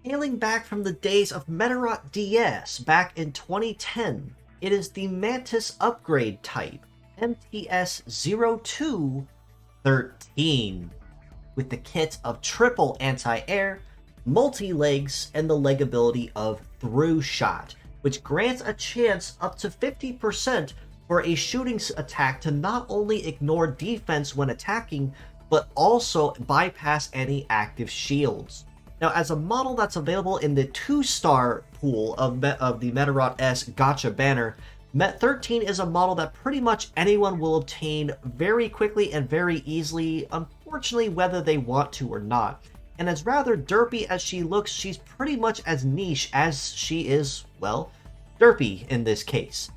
Hailing back from the days of Medarot DS back in 2010, it is the Mantis upgrade type, MTS02 13, with the kit of triple anti-air, multi-legs, and the leg ability of Through Shot, which grants a chance up to 50% for a shooting attack to not only ignore defense when attacking, but also bypass any active shields. Now, as a model that's available in the 2-star pool of the Medarot S Gotcha banner, Met 13 is a model that pretty much anyone will obtain very quickly and very easily, unfortunately whether they want to or not. And as rather derpy as she looks, she's pretty much as niche as she is, well, derpy in this case.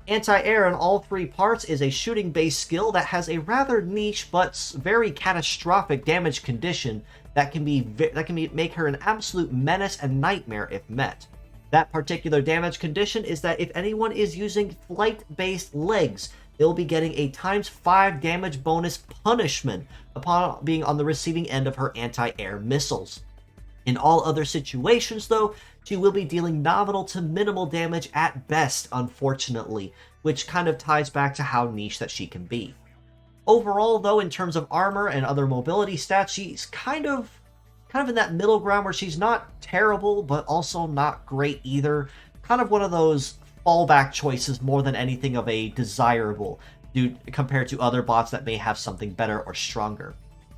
Anti-air in all three parts is a shooting-based skill that has a rather niche but very catastrophic damage condition that can make her an absolute menace and nightmare if met. That particular damage condition is that if anyone is using flight-based legs, they'll be getting a ×5 damage bonus punishment upon being on the receiving end of her anti-air missiles. In all other situations, though, she will be dealing nominal to minimal damage at best, unfortunately, which kind of ties back to how niche that she can be. Overall, though, in terms of armor and other mobility stats, she's kind of in that middle ground where she's not terrible, but also not great either. Kind of one of those fallback choices more than anything of a desirable, compared to other bots that may have something better or stronger.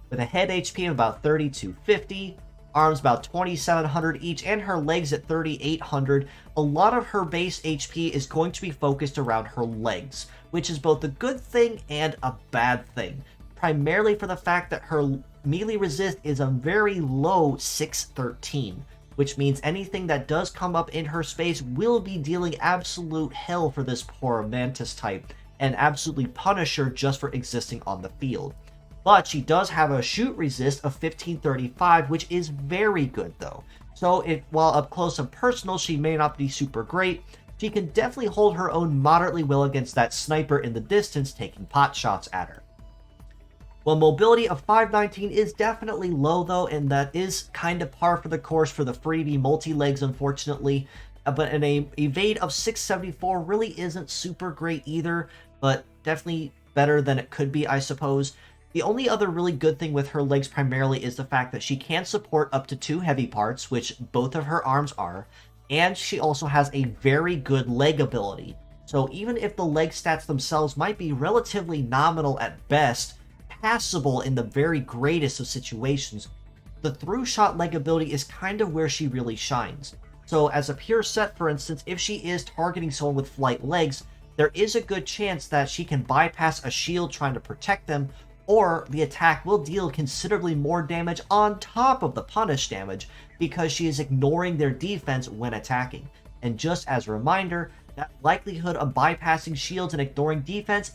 With a head HP of about 3250, arms about 2700 each, and her legs at 3800, a lot of her base HP is going to be focused around her legs, which is both a good thing and a bad thing, primarily for the fact that her melee resist is a very low 613, which means anything that does come up in her space will be dealing absolute hell for this poor mantis type, and absolutely punish her just for existing on the field. But she does have a shoot resist of 1535, which is very good though. So while up close and personal she may not be super great, she can definitely hold her own moderately well against that sniper in the distance taking pot shots at her. Well, mobility of 519 is definitely low though, and that is kind of par for the course for the freebie multi-legs, unfortunately. But an evade of 674 really isn't super great either, but definitely better than it could be, I suppose. The only other really good thing with her legs primarily is the fact that she can support up to 2 heavy parts, which both of her arms are, and she also has a very good leg ability. So even if the leg stats themselves might be relatively nominal at best, passable in the very greatest of situations, the through shot leg ability is kind of where she really shines. So as a pure set, for instance, if she is targeting someone with flight legs, there is a good chance that she can bypass a shield trying to protect them, or the attack will deal considerably more damage on top of the punish damage because she is ignoring their defense when attacking. And just as a reminder, that likelihood of bypassing shields and ignoring defense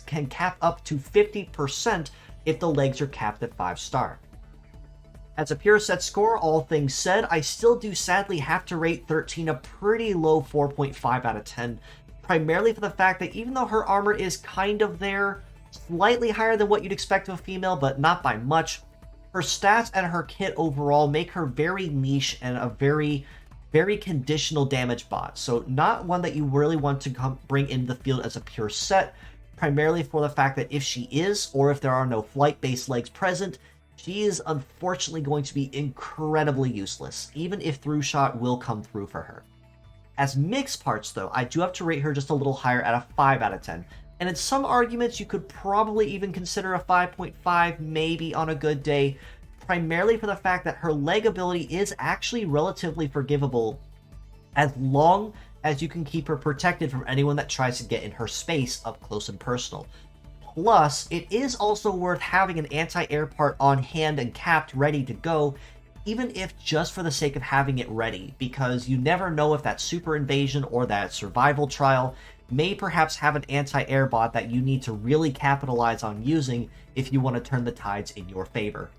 can cap up to 50% if the legs are capped at 5-star. As a pure set score, all things said, I still do sadly have to rate 13 a pretty low 4.5 out of 10, primarily for the fact that even though her armor is kind of there, slightly higher than what you'd expect of a female, but not by much, her stats and her kit overall make her very niche and a very conditional damage bot. So not one that you really want to bring into the field as a pure set, primarily for the fact that if she is, or if there are no flight-based legs present, she is unfortunately going to be incredibly useless, even if through shot will come through for her. As mixed parts though, I do have to rate her just a little higher at a 5 out of 10. And in some arguments, you could probably even consider a 5.5 maybe on a good day, primarily for the fact that her leg ability is actually relatively forgivable as long as you can keep her protected from anyone that tries to get in her space up close and personal. Plus, it is also worth having an anti-air part on hand and capped ready to go, even if just for the sake of having it ready, because you never know if that super invasion or that survival trial may perhaps have an anti-air bot that you need to really capitalize on using if you want to turn the tides in your favor.